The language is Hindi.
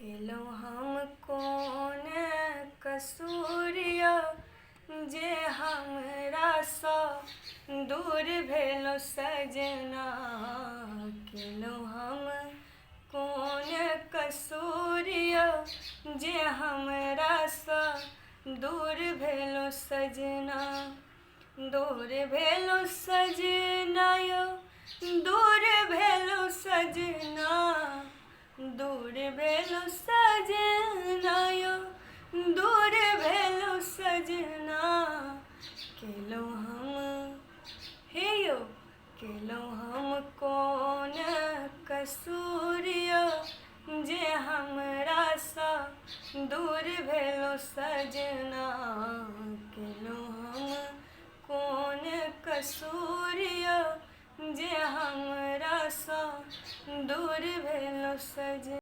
केलहुँ हम कोन कसूरिया जे हमरासँ दूर भेलहुँ सजना। केलहुँ हम कोन कसूरिया जे हमरासँ दूर भेलहुँ सजना। दूर भेलहुँ सजना यौ, दूर भेलहुँ सजना। दूर भेलहुँ सजना यौ, दूर भेलहुँ सजना। केलहुँ हम हे यौ, केलहुँ हम कोन कसूरिया जे हमरासँ दूर भेलहुँ सजना। केलहुँ हम कोन कसूरिया जे हमरासँ दूर भेलहुँ सजना।